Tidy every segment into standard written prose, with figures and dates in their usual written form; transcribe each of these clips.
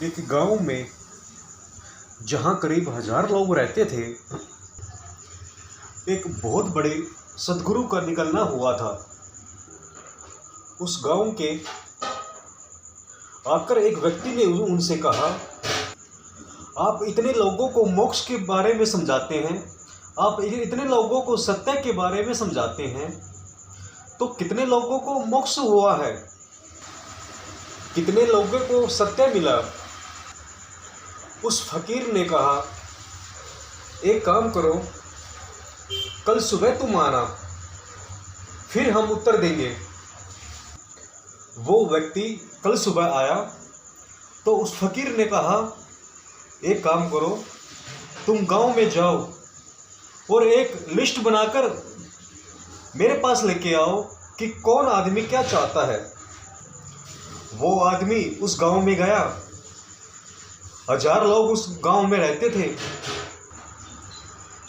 एक गांव में जहां करीब 1000 लोग रहते थे, एक बहुत बड़े सदगुरु का निकलना हुआ था। उस गांव के आकर एक व्यक्ति ने उनसे कहा, आप इतने लोगों को मोक्ष के बारे में समझाते हैं, आप इतने लोगों को सत्य के बारे में समझाते हैं, तो कितने लोगों को मोक्ष हुआ है, कितने लोगों को सत्य मिला। उस फकीर ने कहा, एक काम करो, कल सुबह तुम आना, फिर हम उत्तर देंगे। वो व्यक्ति कल सुबह आया तो उस फकीर ने कहा, एक काम करो, तुम गांव में जाओ और एक लिस्ट बनाकर मेरे पास लेके आओ कि कौन आदमी क्या चाहता है। वो आदमी उस गांव में गया। 1000 लोग उस गांव में रहते थे।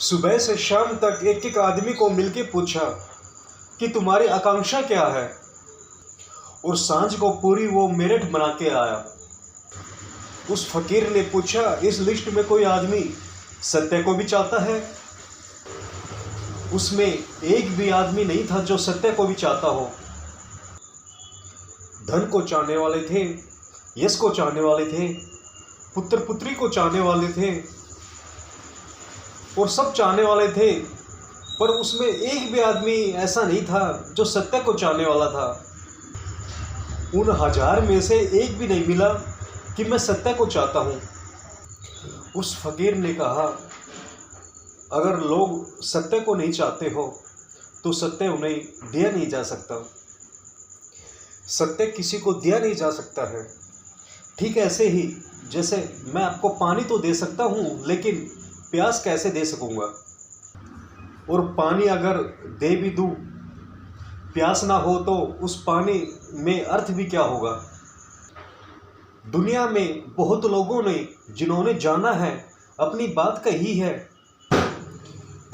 सुबह से शाम तक एक एक आदमी को मिलके पूछा कि तुम्हारी आकांक्षा क्या है, और सांझ को पूरी वो मेरिट बना के आया। उस फकीर ने पूछा, इस लिस्ट में कोई आदमी सत्य को भी चाहता है? उसमें एक भी आदमी नहीं था जो सत्य को भी चाहता हो। धन को चाहने वाले थे, यश को चाहने वाले थे, पुत्र पुत्री को चाहने वाले थे, और सब चाहने वाले थे, पर उसमें एक भी आदमी ऐसा नहीं था जो सत्य को चाहने वाला था। उन 1000 में से एक भी नहीं मिला कि मैं सत्य को चाहता हूँ। उस फकीर ने कहा, अगर लोग सत्य को नहीं चाहते हो तो सत्य उन्हें दिया नहीं जा सकता। सत्य किसी को दिया नहीं जा सकता है। ठीक ऐसे ही जैसे मैं आपको पानी तो दे सकता हूँ, लेकिन प्यास कैसे दे सकूँगा? और पानी अगर दे भी दूँ, प्यास ना हो तो उस पानी में अर्थ भी क्या होगा? दुनिया में बहुत लोगों ने जिन्होंने जाना है, अपनी बात कही है,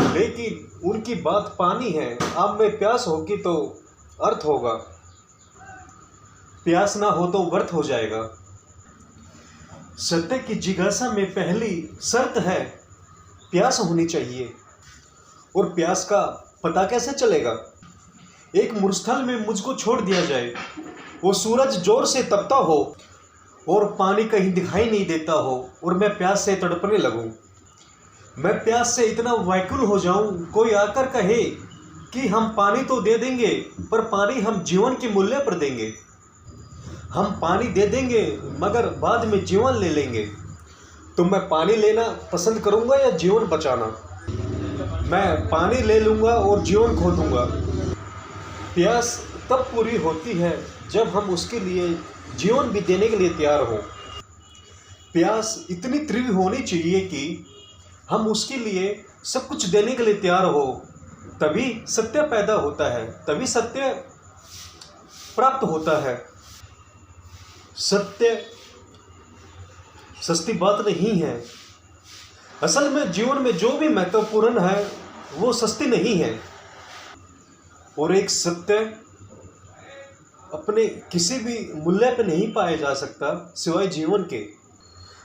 लेकिन उनकी बात पानी है। आप में प्यास होगी तो अर्थ होगा, प्यास ना हो तो व्यर्थ हो जाएगा। सत्य की जिज्ञासा में पहली शर्त है प्यास होनी चाहिए। और प्यास का पता कैसे चलेगा? एक मुरस्थल में मुझको छोड़ दिया जाए, वो सूरज जोर से तपता हो और पानी कहीं दिखाई नहीं देता हो, और मैं प्यास से तड़पने लगूं। मैं प्यास से इतना व्याकुल हो जाऊं, कोई आकर कहे कि हम पानी तो दे देंगे, पर पानी हम जीवन के मूल्य पर देंगे। हम पानी दे देंगे मगर बाद में जीवन ले लेंगे। तो मैं पानी लेना पसंद करूंगा या जीवन बचाना? मैं पानी ले लूंगा और जीवन खो दूंगा। प्यास तब पूरी होती है जब हम उसके लिए जीवन भी देने के लिए तैयार हो। प्यास इतनी तीव्र होनी चाहिए कि हम उसके लिए सब कुछ देने के लिए तैयार हो, तभी सत्य पैदा होता है, तभी सत्य प्राप्त होता है। सत्य सस्ती बात नहीं है। असल में जीवन में जो भी महत्वपूर्ण है वो सस्ती नहीं है। और एक सत्य अपने किसी भी मूल्य पर नहीं पाया जा सकता सिवाय जीवन के।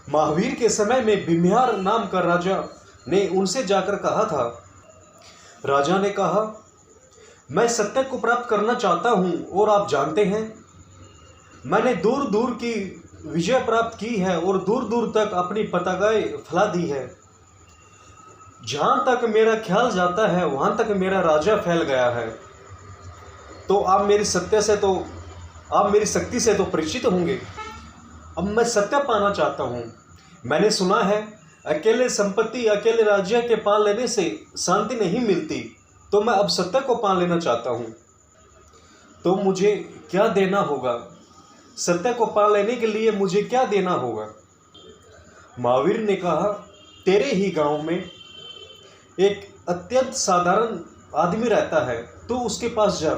महावीर के समय में बिम्बिसार नाम का राजा ने उनसे जाकर कहा था, राजा ने कहा, मैं सत्य को प्राप्त करना चाहता हूँ, और आप जानते हैं मैंने दूर दूर की विजय प्राप्त की है और दूर दूर तक अपनी पताकाएं फैला दी है। जहाँ तक मेरा ख्याल जाता है वहाँ तक मेरा राजा फैल गया है। तो आप मेरी शक्ति से तो परिचित होंगे। अब मैं सत्य पाना चाहता हूँ। मैंने सुना है अकेले संपत्ति, अकेले राज्य के पा लेने से शांति नहीं मिलती, तो मैं अब सत्य को पा लेना चाहता हूँ। तो मुझे क्या देना होगा? सत्य को पा लेने के लिए मुझे क्या देना होगा? महावीर ने कहा, तेरे ही गांव में एक अत्यंत साधारण आदमी रहता है, तू उसके पास जा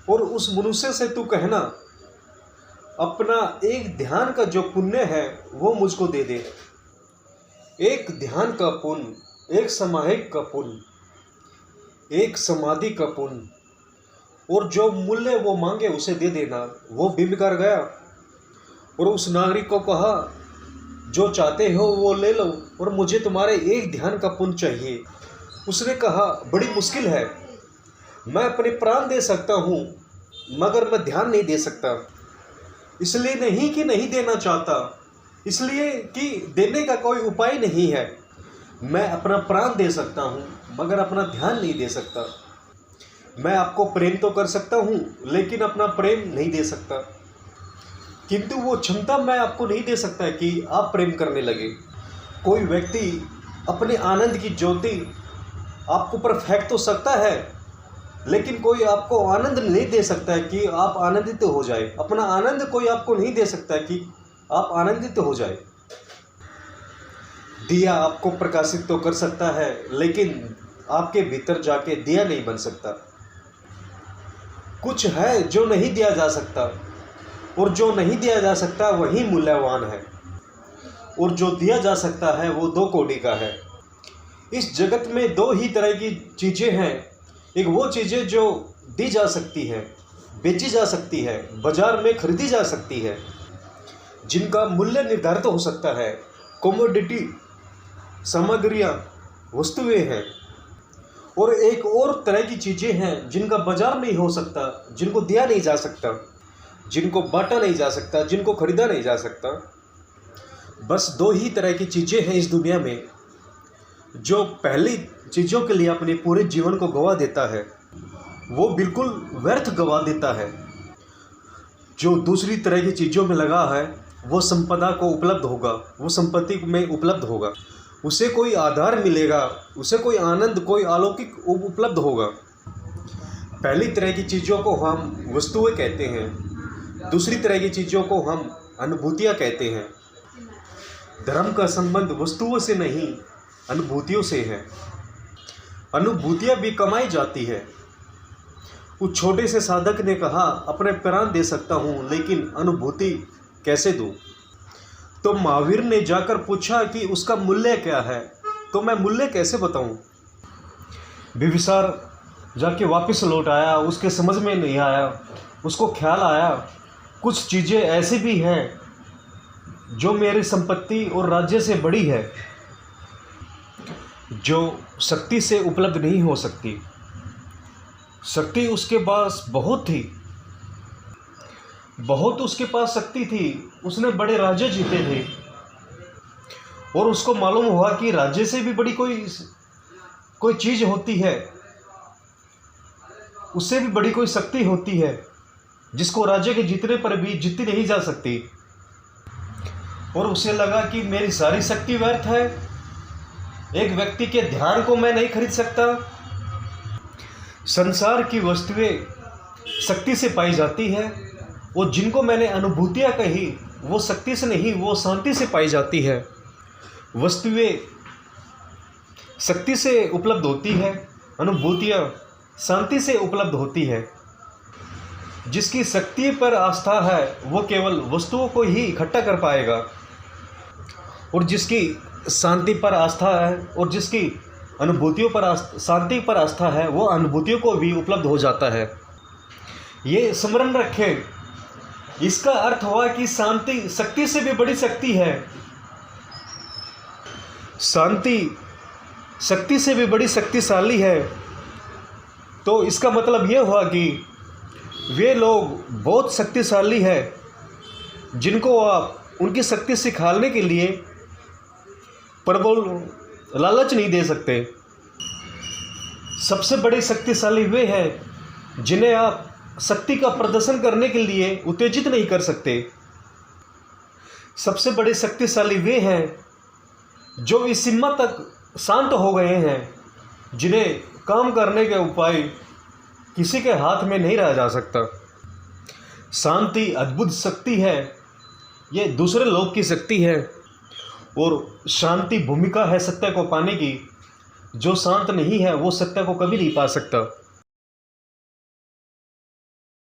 और उस मनुष्य से तू कहना, अपना एक ध्यान का जो पुण्य है वो मुझको दे दे। एक ध्यान का पुण्य, एक समाहिक का पुण्य, एक समाधि का पुण्य, और जो मूल्य वो मांगे उसे दे देना। वो बिम्बिसार गया और उस नागरिक को कहा, जो चाहते हो वो ले लो और मुझे तुम्हारे एक ध्यान का पुण्य चाहिए। उसने कहा, बड़ी मुश्किल है, मैं अपने प्राण दे सकता हूँ मगर मैं ध्यान नहीं दे सकता। इसलिए नहीं कि नहीं देना चाहता, इसलिए कि देने का कोई उपाय नहीं है। मैं अपना प्राण दे सकता हूँ मगर अपना ध्यान नहीं दे सकता। मैं आपको प्रेम तो कर सकता हूँ लेकिन अपना प्रेम नहीं दे सकता, किंतु वो क्षमता मैं आपको नहीं दे सकता कि आप प्रेम करने लगे। कोई व्यक्ति अपने आनंद की ज्योति आपको पर फेंक तो सकता है, लेकिन कोई आपको आनंद नहीं दे सकता है कि आप आनंदित हो जाए। अपना आनंद कोई आपको नहीं दे सकता है कि आप आनंदित हो जाए। दिया आपको प्रकाशित तो कर सकता है, लेकिन आपके भीतर जाके दिया नहीं बन सकता। कुछ है जो नहीं दिया जा सकता, और जो नहीं दिया जा सकता वही मूल्यवान है, और जो दिया जा सकता है वो 2 कौड़ी का है। इस जगत में 2 ही तरह की चीज़ें हैं। एक वो चीज़ें जो दी जा सकती है, बेची जा सकती है, बाजार में खरीदी जा सकती है, जिनका मूल्य निर्धारित हो सकता है। कमोडिटी, सामग्रियाँ, वस्तुएं हैं। और एक और तरह की चीज़ें हैं जिनका बाजार नहीं हो सकता, जिनको दिया नहीं जा सकता, जिनको बांटा नहीं जा सकता, जिनको खरीदा नहीं जा सकता। बस 2 ही तरह की चीज़ें हैं इस दुनिया में। जो पहली चीज़ों के लिए अपने पूरे जीवन को गवा देता है वो बिल्कुल व्यर्थ गवा देता है। जो दूसरी तरह की चीज़ों में लगा है वो संपदा को उपलब्ध होगा, वो संपत्ति में उपलब्ध होगा, उसे कोई आधार मिलेगा, उसे कोई आनंद, कोई अलौकिक उपलब्ध होगा। पहली तरह की चीज़ों को हम वस्तुएं कहते हैं, दूसरी तरह की चीज़ों को हम अनुभूतियाँ कहते हैं। धर्म का संबंध वस्तुओं से नहीं, अनुभूतियों से है। अनुभूतियाँ भी कमाई जाती है। उस छोटे से साधक ने कहा, अपने प्राण दे सकता हूँ लेकिन अनुभूति कैसे दूँ? तो महावीर ने जाकर पूछा कि उसका मूल्य क्या है। तो मैं मूल्य कैसे बताऊँ? बिंबिसार जाके वापस लौट आया, उसके समझ में नहीं आया। उसको ख्याल आया, कुछ चीज़ें ऐसी भी हैं जो मेरी संपत्ति और राज्य से बड़ी है, जो शक्ति से उपलब्ध नहीं हो सकती। शक्ति उसके पास बहुत थी, बहुत उसके पास शक्ति थी। उसने बड़े राज्य जीते थे और उसको मालूम हुआ कि राज्य से भी बड़ी कोई चीज़ होती है, उससे भी बड़ी कोई शक्ति होती है जिसको राज्य के जीतने पर भी जीती नहीं जा सकती। और उसे लगा कि मेरी सारी शक्ति व्यर्थ है, एक व्यक्ति के ध्यान को मैं नहीं खरीद सकता। संसार की वस्तुएं शक्ति से पाई जाती है, और जिनको मैंने अनुभूतियाँ कही वो शक्ति से नहीं, वो शांति से पाई जाती है। वस्तुएं शक्ति से उपलब्ध होती है, अनुभूतियाँ शांति से उपलब्ध होती है। जिसकी शक्ति पर आस्था है वो केवल वस्तुओं को ही इकट्ठा कर पाएगा, और जिसकी शांति पर आस्था है और जिसकी अनुभूतियों पर शांति पर आस्था है वो अनुभूतियों को भी उपलब्ध हो जाता है। ये स्मरण रखें। इसका अर्थ हुआ कि शांति शक्ति से भी बड़ी शक्ति है, शांति शक्ति से भी बड़ी शक्तिशाली है। तो इसका मतलब यह हुआ कि वे लोग बहुत शक्तिशाली हैं जिनको आप उनकी शक्ति सिखाने के लिए प्रबल लालच नहीं दे सकते। सबसे बड़े शक्तिशाली वे हैं जिन्हें आप शक्ति का प्रदर्शन करने के लिए उत्तेजित नहीं कर सकते। सबसे बड़े शक्तिशाली वे हैं जो इस सीमा तक शांत हो गए हैं, जिन्हें काम करने के उपाय किसी के हाथ में नहीं रहा जा सकता। शांति अद्भुत शक्ति है, ये दूसरे लोग की शक्ति है, और शांति भूमिका है सत्य को पाने की। जो शांत नहीं है वो सत्य को कभी नहीं पा सकता।